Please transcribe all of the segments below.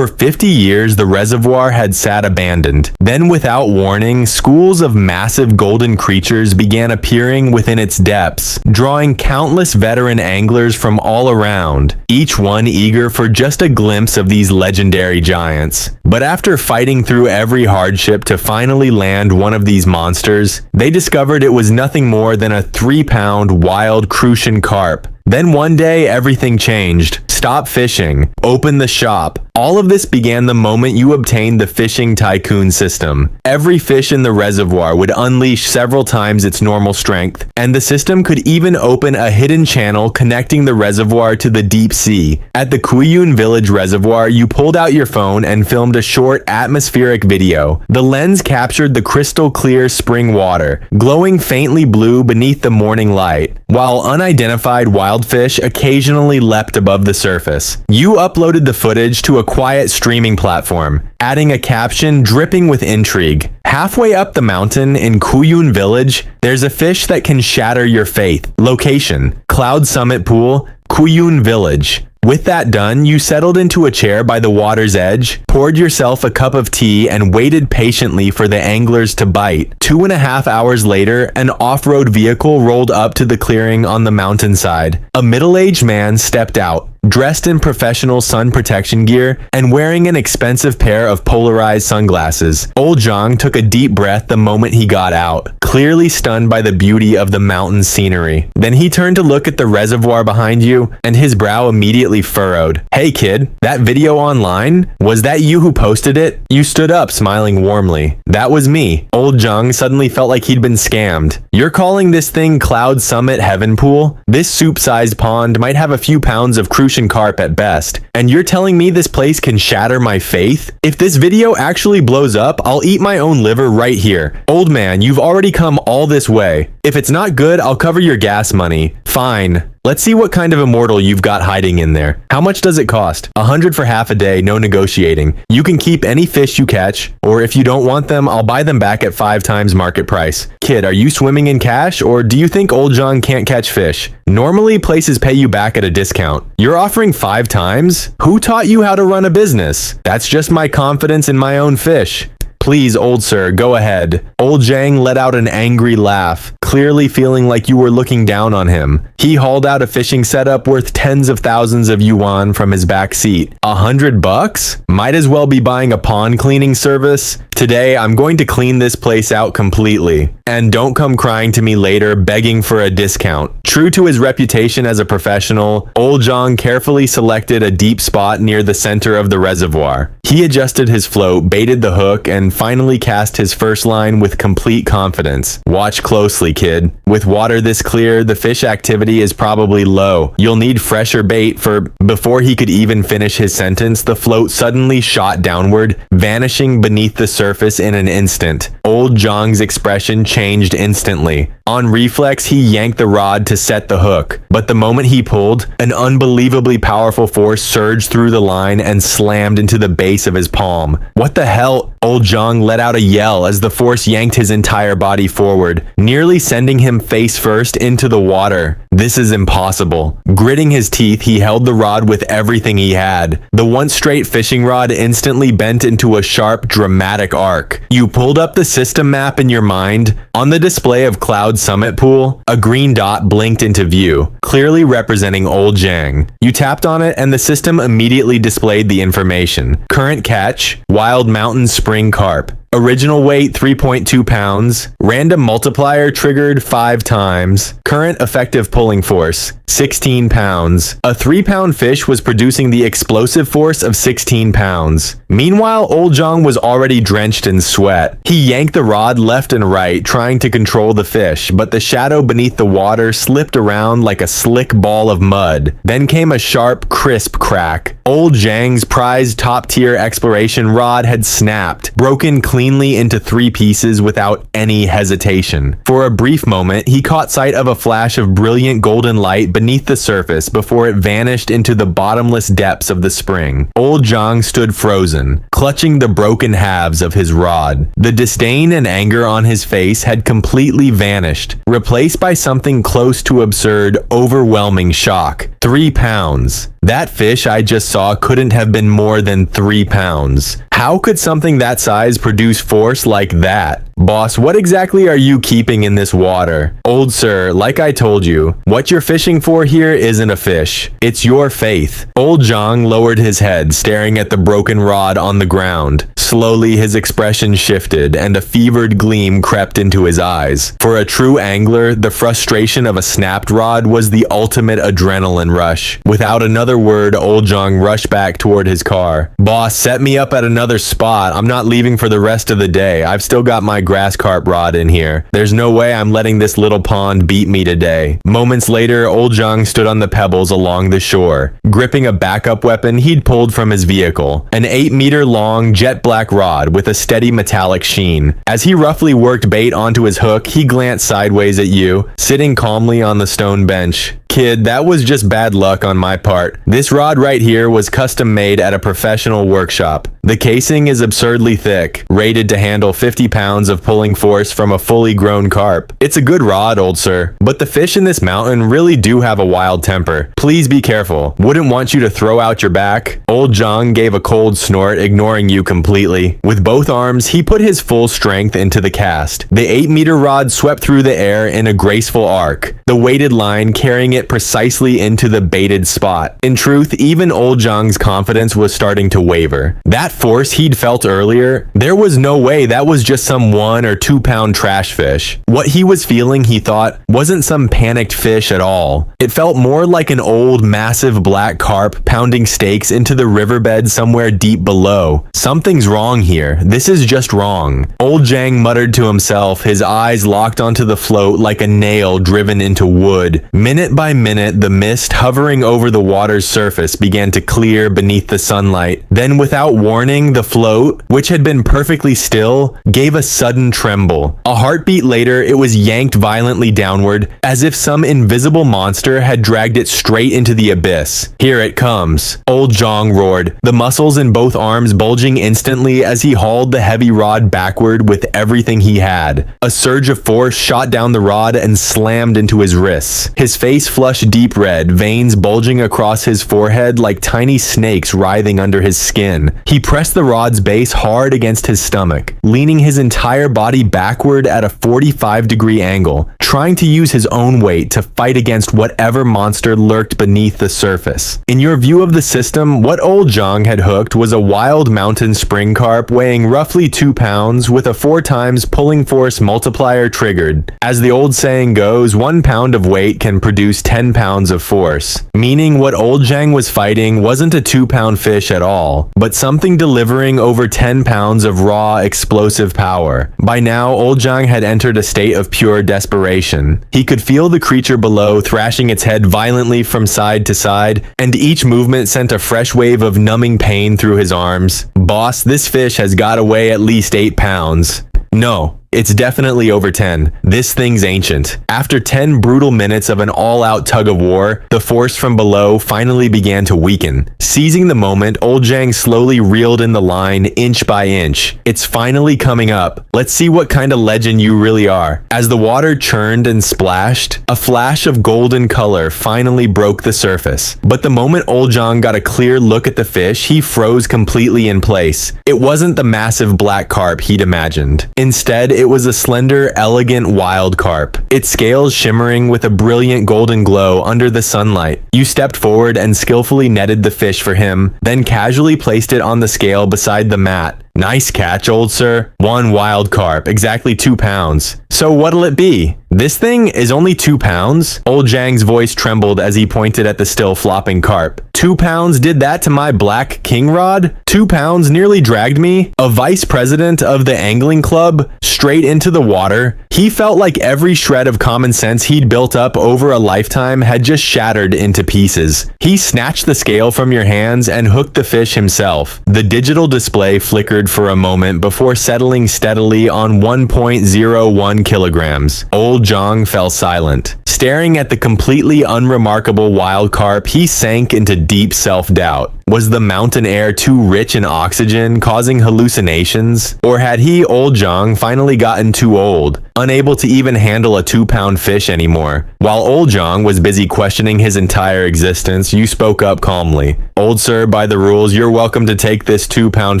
For 50 years, the reservoir had sat abandoned. Then, without warning, schools of massive golden creatures began appearing within its depths, drawing countless veteran anglers from all around, each one eager for just a glimpse of these legendary giants. But after fighting through every hardship to finally land one of these monsters, they discovered it was nothing more than a 3-pound wild crucian carp. Then one day, everything changed. Stop fishing. Open the shop. All of this began the moment you obtained the Fishing Tycoon System. Every fish in the reservoir would unleash several times its normal strength, and the system could even open a hidden channel connecting the reservoir to the deep sea. At the Kuyun Village Reservoir, you pulled out your phone and filmed a short atmospheric video. The lens captured the crystal clear spring water, glowing faintly blue beneath the morning light, while unidentified wild fish occasionally leapt above the surface. You uploaded the footage to a quiet streaming platform, adding a caption dripping with intrigue. Halfway up the mountain in Kuyun Village, there's a fish that can shatter your faith. Location: Cloud Summit Pool, Kuyun Village. With that done, you settled into a chair by the water's edge, poured yourself a cup of tea, and waited patiently for the anglers to bite. 2.5 hours later, an off-road vehicle rolled up to the clearing on the mountainside. A middle-aged man stepped out, dressed in professional sun protection gear and wearing an expensive pair of polarized sunglasses. Old Zhang took a deep breath the moment he got out, clearly stunned by the beauty of the mountain scenery. Then he turned to look at the reservoir behind you, and his brow immediately furrowed. "Hey kid, that video online? Was that you who posted it?" You stood up, smiling warmly. "That was me." Old Zhang suddenly felt like he'd been scammed. "You're calling this thing Cloud Summit Heaven Pool? This soup-sized pond might have a few pounds of crucian carp at best, and you're telling me this place can shatter my faith? If this video actually blows up, I'll eat my own liver right here. Old man, you've already come all this way. If it's not good, I'll cover your gas money." "Fine. Let's see what kind of immortal you've got hiding in there. How much does it cost?" "100 for half a day, no negotiating. You can keep any fish you catch, or if you don't want them, I'll buy them back at 5 times market price." "Kid, are you swimming in cash, or do you think Old John can't catch fish? Normally, places pay you back at a discount. You're offering 5 times? Who taught you how to run a business?" "That's just my confidence in my own fish." "Please, old sir, go ahead." Old Zhang let out an angry laugh, clearly feeling like you were looking down on him. He hauled out a fishing setup worth tens of thousands of yuan from his back seat. $100? Might as well be buying a pond cleaning service. "Today, I'm going to clean this place out completely. And don't come crying to me later begging for a discount." True to his reputation as a professional, Old Zhang carefully selected a deep spot near the center of the reservoir. He adjusted his float, baited the hook, and finally cast his first line with complete confidence. "Watch closely, kid. With water this clear, the fish activity is probably low. You'll need fresher bait for..." Before he could even finish his sentence, the float suddenly shot downward, vanishing beneath the surface in an instant. Old Zhang's expression changed instantly. On reflex, he yanked the rod to set the hook, but the moment he pulled, an unbelievably powerful force surged through the line and slammed into the base of his palm. "What the hell?" Old Zhang let out a yell as the force yanked his entire body forward, nearly sending him face first into the water. "This is impossible." Gritting his teeth, he held the rod with everything he had. The once straight fishing rod instantly bent into a sharp, dramatic arc. You pulled up the system map in your mind. On the display of Cloud Summit Pool, a green dot blinked into view, clearly representing Old Zhang. You tapped on it and the system immediately displayed the information. Current catch: wild mountain spring carp. Original weight 3.2 pounds. Random multiplier triggered 5 times. Current effective pulling force 16 pounds. A 3-pound fish was producing the explosive force of 16 pounds. Meanwhile, Old Zhang was already drenched in sweat. He yanked the rod left and right, trying to control the fish, but the shadow beneath the water slipped around like a slick ball of mud. Then came a sharp, crisp crack. Old Zhang's prized top-tier exploration rod had snapped, broken clean cleanly into 3 pieces without any hesitation. For a brief moment, he caught sight of a flash of brilliant golden light beneath the surface before it vanished into the bottomless depths of the spring. Old Zhang stood frozen, clutching the broken halves of his rod. The disdain and anger on his face had completely vanished, replaced by something close to absurd, overwhelming shock. 3 pounds. That fish I just saw couldn't have been more than 3 pounds. How could something that size produce force like that? Boss, what exactly are you keeping in this water? Old sir, like I told you, what you're fishing for here isn't a fish. It's your faith. Old Zhang lowered his head, staring at the broken rod on the ground. Slowly, his expression shifted, and a fevered gleam crept into his eyes. For a true angler, the frustration of a snapped rod was the ultimate adrenaline rush. Without another word, Old Zhang rushed back toward his car. Boss, set me up at another spot. I'm not leaving for the rest of the day. I've still got my grass carp rod in here. There's no way I'm letting this little pond beat me today. Moments later, Old Zhang stood on the pebbles along the shore, gripping a backup weapon he'd pulled from his vehicle, an 8-meter long jet black rod with a steady metallic sheen. As he roughly worked bait onto his hook, he glanced sideways at you, sitting calmly on the stone bench. Kid, that was just bad luck on my part. This rod right here was custom made at a professional workshop. The casing is absurdly thick, rated to handle 50 pounds of pulling force from a fully grown carp. It's a good rod, old sir, but the fish in this mountain really do have a wild temper. Please be careful. Wouldn't want you to throw out your back. Old Zhang gave a cold snort, ignoring you completely. With both arms, he put his full strength into the cast. The 8-meter rod swept through the air in a graceful arc, the weighted line carrying it precisely into the baited spot. In truth, even Old Zhang's confidence was starting to waver. That force he'd felt earlier, there was no way that was just some 1 or 2 pound trash fish. What he was feeling, he thought, wasn't some panicked fish at all. It felt more like an old, massive black carp pounding stakes into the riverbed somewhere deep below. Something's wrong here. This is just wrong. Old Zhang muttered to himself, his eyes locked onto the float like a nail driven into wood. Minute by minute, the mist hovering over the water's surface began to clear beneath the sunlight. Then, without warning, the float, which had been perfectly still, gave a sudden tremble. A heartbeat later, it was yanked violently downward, as if some invisible monster had dragged it straight into the abyss. Here it comes. Old Zhang roared, the muscles in both arms bulging instantly as he hauled the heavy rod backward with everything he had. A surge of force shot down the rod and slammed into his wrists. His face flushed deep red, veins bulging across his forehead like tiny snakes writhing under his skin. He pressed the rod's base hard against his stomach, leaning his entire body backward at a 45-degree angle, trying to use his own weight to fight against whatever monster lurked beneath the surface. In your view of the system, what Old Zhang had hooked was a wild mountain spring carp weighing roughly 2 pounds with a 4 times pulling force multiplier triggered. As the old saying goes, 1 pound of weight can produce 10 pounds of force, meaning what Old Zhang was fighting wasn't a 2-pound fish at all, but something delivering over 10 pounds of raw explosive power. By now, Old Zhang had entered a state of pure desperation. He could feel the creature below thrashing its head violently from side to side, and each movement sent a fresh wave of numbing pain through his arms. Boss, this fish has got to weigh at least 8 pounds. No. It's definitely over 10. This thing's ancient. After 10 brutal minutes of an all-out tug of war, the force from below finally began to weaken. Seizing the moment, Old Zhang slowly reeled in the line inch by inch. It's finally coming up. Let's see what kind of legend you really are. As the water churned and splashed, a flash of golden color finally broke the surface. But the moment Old Zhang got a clear look at the fish, he froze completely in place. It wasn't the massive black carp he'd imagined. Instead, it was a slender, elegant wild carp, its scales shimmering with a brilliant golden glow under the sunlight. You stepped forward and skillfully netted the fish for him, then casually placed it on the scale beside the mat. Nice catch, old sir. 1 wild carp, exactly 2 pounds. So what'll it be? This thing is only 2 pounds? Old Zhang's voice trembled as he pointed at the still flopping carp. 2 pounds did that to my black king rod? 2 pounds nearly dragged me, a vice president of the angling club, straight into the water. He felt like every shred of common sense he'd built up over a lifetime had just shattered into pieces. He snatched the scale from your hands and hooked the fish himself. The digital display flickered for a moment before settling steadily on 1.01 kilograms. Old Zhang fell silent. Staring at the completely unremarkable wild carp, he sank into deep self-doubt. Was the mountain air too rich in oxygen, causing hallucinations? Or had he, Old Zhang, finally gotten too old, unable to even handle a 2-pound fish anymore? While Old Zhang was busy questioning his entire existence, you spoke up calmly. Old sir, by the rules, you're welcome to take this 2-pound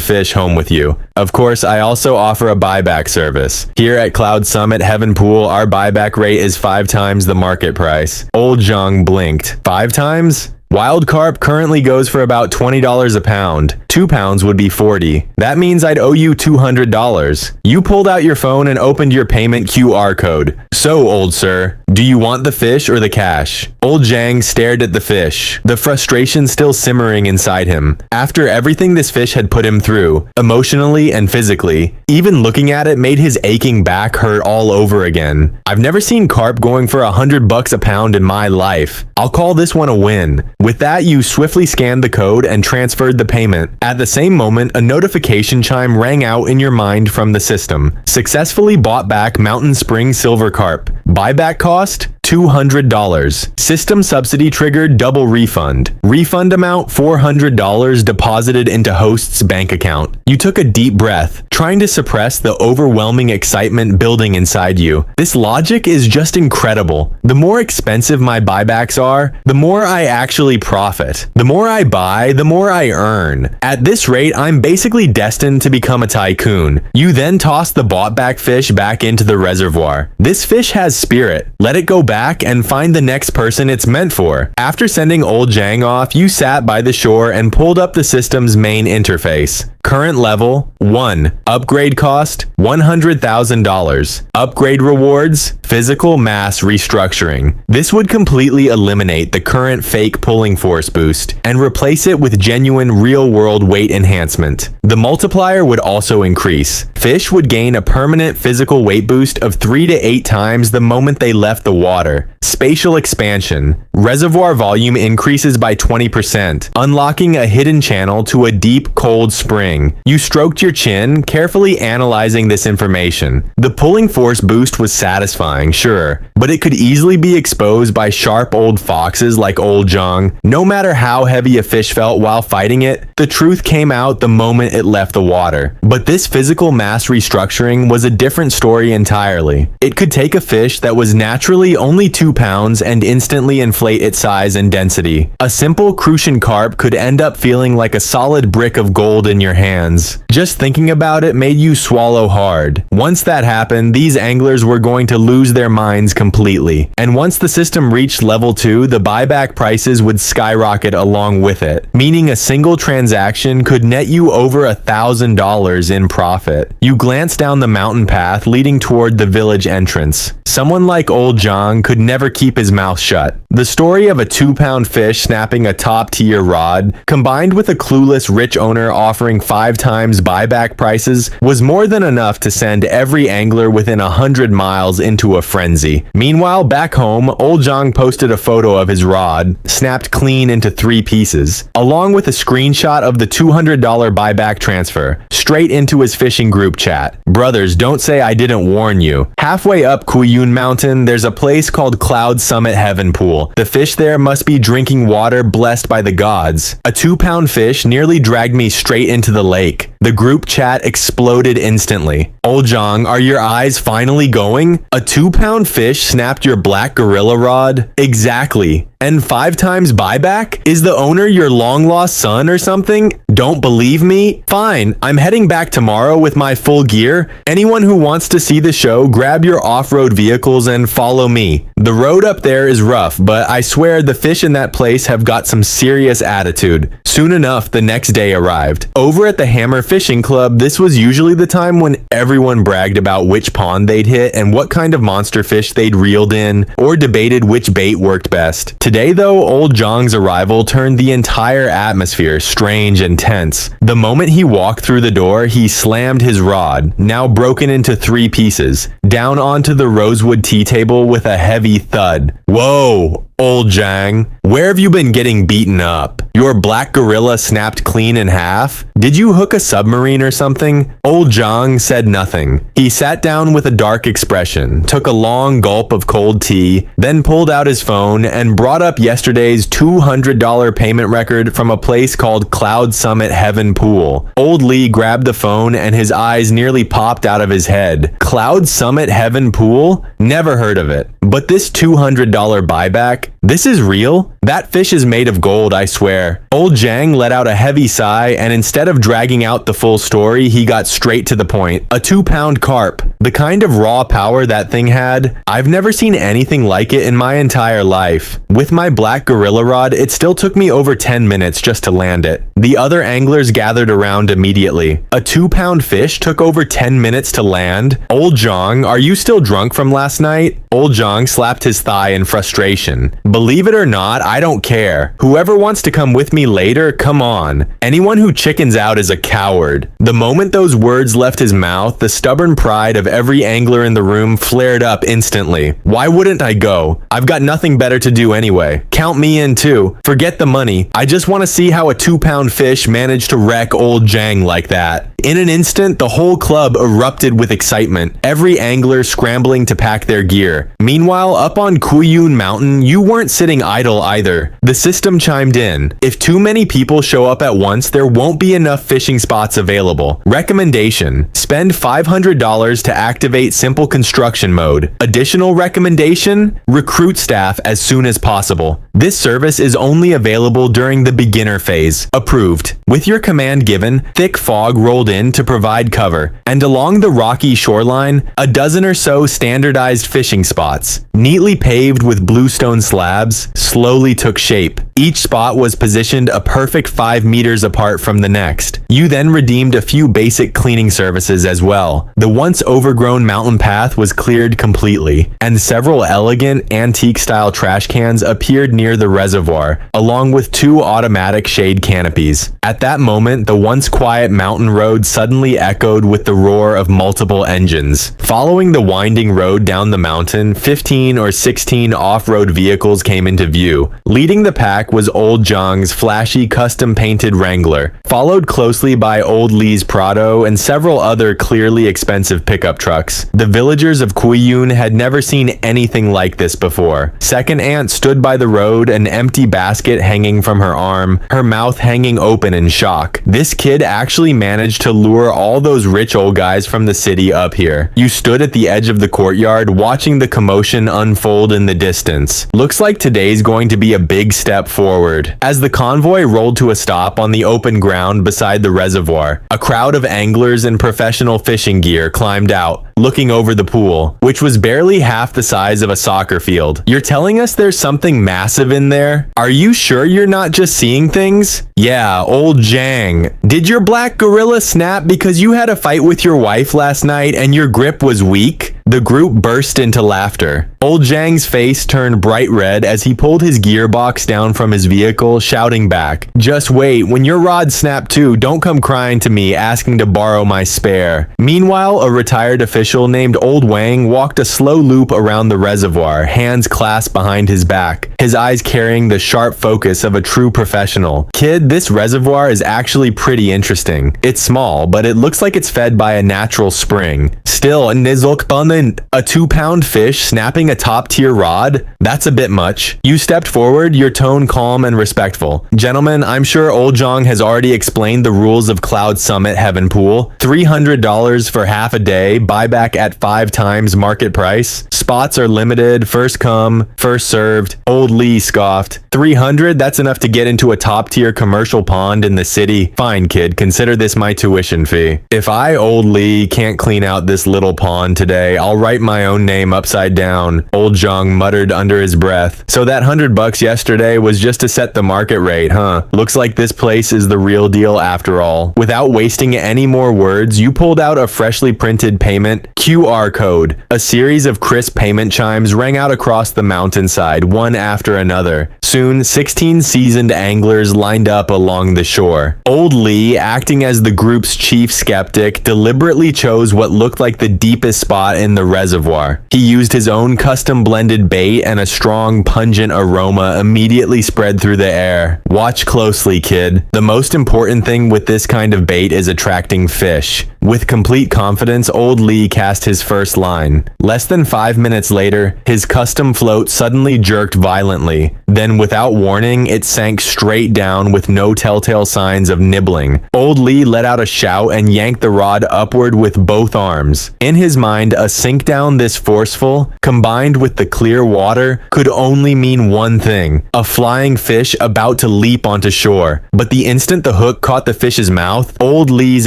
fish home with you. Of course, I also offer a buyback service. Here at Cloud Summit Heaven Pool, our buyback rate is 5 times the market price. Old Zhang blinked. 5 times? Wild carp currently goes for about $20 a pound. 2 pounds would be $40. That means I'd owe you $200. You pulled out your phone and opened your payment QR code. So, old sir, do you want the fish or the cash? Old Zhang stared at the fish, the frustration still simmering inside him. After everything this fish had put him through, emotionally and physically, even looking at it made his aching back hurt all over again. I've never seen carp going for $100 a pound in my life. I'll call this one a win. With that, you swiftly scanned the code and transferred the payment. At the same moment, a notification chime rang out in your mind from the system. Successfully bought back Mountain Spring Silver Carp. Buyback cost? $200. System subsidy triggered double refund. Refund amount $400 deposited into host's bank account. You took a deep breath, trying to suppress the overwhelming excitement building inside you. This logic is just incredible. The more expensive my buybacks are, the more I actually profit. The more I buy, the more I earn. At this rate, I'm basically destined to become a tycoon. You then toss the bought back fish back into the reservoir. This fish has spirit. Let it go back and find the next person it's meant for. After sending Old Zhang off, you sat by the shore and pulled up the system's main interface. Current level 1. Upgrade cost $100,000. Upgrade rewards physical mass restructuring. This would completely eliminate the current fake pulling force boost and replace it with genuine real-world weight enhancement. The multiplier would also increase. Fish would gain a permanent physical weight boost of 3 to 8 times the moment they left the water. Spatial expansion. Reservoir volume increases by 20%, unlocking a hidden channel to a deep, cold spring. You stroked your chin, carefully analyzing this information. The pulling force boost was satisfying, sure, but it could easily be exposed by sharp old foxes like Old Zhang. No matter how heavy a fish felt while fighting it, the truth came out the moment it left the water. But this physical mass restructuring was a different story entirely. It could take a fish that was naturally only 2 pounds and instantly inflate its size and density. A simple crucian carp could end up feeling like a solid brick of gold in your hands. Just thinking about it made you swallow hard. Once that happened, these anglers were going to lose their minds completely. And once the system reached level 2, the buyback prices would skyrocket along with it, meaning a single transaction could net you over $1,000 in profit. You glanced down the mountain path leading toward the village entrance. Someone like Old Zhang could never keep his mouth shut. The story of a 2-pound fish snapping a top-tier rod, combined with a clueless rich owner offering 5 times buyback prices, was more than enough to send every angler within 100 miles into a frenzy. Meanwhile, back home, Old Zhang posted a photo of his rod, snapped clean into 3 pieces, along with a screenshot of the $200 buyback transfer, straight into his fishing group chat. Brothers, don't say I didn't warn you. Halfway up Kuyun Mountain, there's a place called Cloud Summit Heaven Pool. The fish there must be drinking water blessed by the gods. A 2-pound fish nearly dragged me straight into the lake. The group chat exploded instantly. Old Zhang, are your eyes finally going? A 2-pound fish snapped your black gorilla rod? Exactly. And 5 times buyback? Is the owner your long-lost son or something? Don't believe me? Fine, I'm heading back tomorrow with my full gear. Anyone who wants to see the show, grab your off-road vehicles and follow me. The road up there is rough, but I swear the fish in that place have got some serious attitude. Soon enough, the next day arrived. Over at the Hammer Fishing Club, this was usually the time when everyone bragged about which pond they'd hit and what kind of monster fish they'd reeled in, or debated which bait worked best. Today though, old Zhang's arrival turned the entire atmosphere strange and tense. The moment he walked through the door, he slammed his rod, now broken into 3 pieces, down onto the rosewood tea table with a heavy thud. Whoa! Old Zhang, where have you been getting beaten up? Your black gorilla snapped clean in half? Did you hook a submarine or something? Old Zhang said nothing. He sat down with a dark expression, took a long gulp of cold tea, then pulled out his phone and brought up yesterday's $200 payment record from a place called Cloud Summit Heaven Pool. Old Lee grabbed the phone and his eyes nearly popped out of his head. Cloud Summit Heaven Pool? Never heard of it. But this $200 buyback? This is real? That fish is made of gold, I swear. Old Zhang let out a heavy sigh, and instead of dragging out the full story, he got straight to the point. A 2-pound carp. The kind of raw power that thing had, I've never seen anything like it in my entire life. With my black gorilla rod, it still took me over 10 minutes just to land it. The other anglers gathered around immediately. A 2-pound fish took over 10 minutes to land? Old Zhang, are you still drunk from last night? Old Zhang slapped his thigh in frustration. Believe it or not, I don't care. Whoever wants to come with me later, come on. Anyone who chickens out is a coward. The moment those words left his mouth, the stubborn pride of every angler in the room flared up instantly. Why wouldn't I go? I've got nothing better to do anyway. Count me in too. Forget the money. I just want to see how a 2-pound fish managed to wreck old Zhang like that. In an instant, the whole club erupted with excitement, every angler scrambling to pack their gear. Meanwhile, up on Kuyun Mountain, you weren't sitting idle either. The system chimed in. If too many people show up at once, there won't be enough fishing spots available. Recommendation: spend $500 to activate simple construction mode. Additional recommendation: recruit staff as soon as possible. This service is only available during the beginner phase. Approved. With your command given, thick fog rolled in to provide cover, and along the rocky shoreline, a dozen or so standardized fishing spots, neatly paved with bluestone slabs, slowly took shape. Each spot was positioned a perfect 5 meters apart from the next. You then redeemed a few basic cleaning services as well. The once overgrown mountain path was cleared completely, and several elegant, antique-style trash cans appeared near the reservoir, along with 2 automatic shade canopies. At that moment, the once quiet mountain road suddenly echoed with the roar of multiple engines. Following the winding road down the mountain, 15 or 16 off-road vehicles came into view. Leading the pack was old Zhang's flashy custom-painted Wrangler, followed closely by old Lee's Prado and several other clearly expensive pickup trucks. The villagers of Kuyun had never seen anything like this before. Second Aunt stood by the road, an empty basket hanging from her arm, her mouth hanging open in shock. This kid actually managed to lure all those rich old guys from the city up here. You stood at the edge of the courtyard watching the commotion unfold in the distance. Looks like today's going to be a big step forward. As the convoy rolled to a stop on the open ground beside the reservoir, a crowd of anglers in professional fishing gear climbed out, looking over the pool, which was barely half the size of a soccer field. You're telling us there's something massive in there? Are you sure you're not just seeing things? Yeah, old Zhang. Did your black gorilla snap because you had a fight with your wife last night and your grip was weak? The group burst into laughter. Old Zhang's face turned bright red as he pulled his gearbox down from his vehicle, shouting back, "Just wait, when your rod snapped too, don't come crying to me asking to borrow my spare." Meanwhile, a retired official named Old Wang walked a slow loop around the reservoir, hands clasped behind his back, his eyes carrying the sharp focus of a true professional. "Kid, this reservoir is actually pretty interesting. It's small, but it looks like it's fed by a natural spring. Still, nizulkbanen, a 2-pound fish snapping a top-tier rod? That's a bit much. You stepped forward, your tone calm and respectful. Gentlemen, I'm sure Old Jong has already explained the rules of Cloud Summit Heaven Pool. $300 for half a day, buyback at 5 times market price. Spots are limited, first come, first served. Old Lee scoffed. 300? That's enough to get into a top-tier commercial pond in the city. Fine, kid, consider this my tuition fee. If I, Old Lee, can't clean out this little pond today, I'll write my own name upside down, Old Jong muttered under his breath. So that $100 yesterday was just to set the market rate, huh? Looks like this place is the real deal after all. Without wasting any more words, you pulled out a freshly printed payment QR code. A series of crisp payment chimes rang out across the mountainside, one after another. Soon, 16 seasoned anglers lined up along the shore. Old Lee, acting as the group's chief skeptic, deliberately chose what looked like the deepest spot in the reservoir. He used his own custom blended bait, and a strong, pungent aroma immediately spread through the air. Watch closely, kid. The most important thing with this kind of bait is attracting fish. With complete confidence, Old Lee cast his first line. Less than 5 minutes later, his custom float suddenly jerked violently. Then, without warning, it sank straight down with no telltale signs of nibbling. Old Lee let out a shout and yanked the rod upward with both arms. In his mind, a sink down this forceful, combined with the clear water, could only mean one thing: a flying fish about to leap onto shore. But the instant the hook caught the fish's mouth, Old Lee's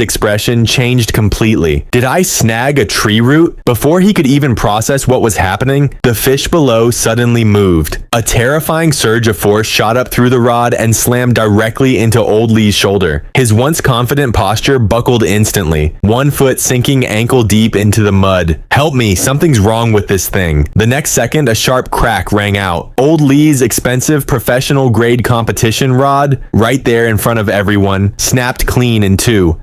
expression changed completely. Did I snag a tree root? Before he could even process what was happening, the fish below suddenly moved. A terrifying surge of force shot up through the rod and slammed directly into Old Lee's shoulder. His once confident posture buckled instantly, one foot sinking ankle deep into the mud. Help me, something's wrong with this thing. The next second, a sharp crack rang out. Old Lee's expensive professional grade competition rod, right there in front of everyone, snapped clean in two.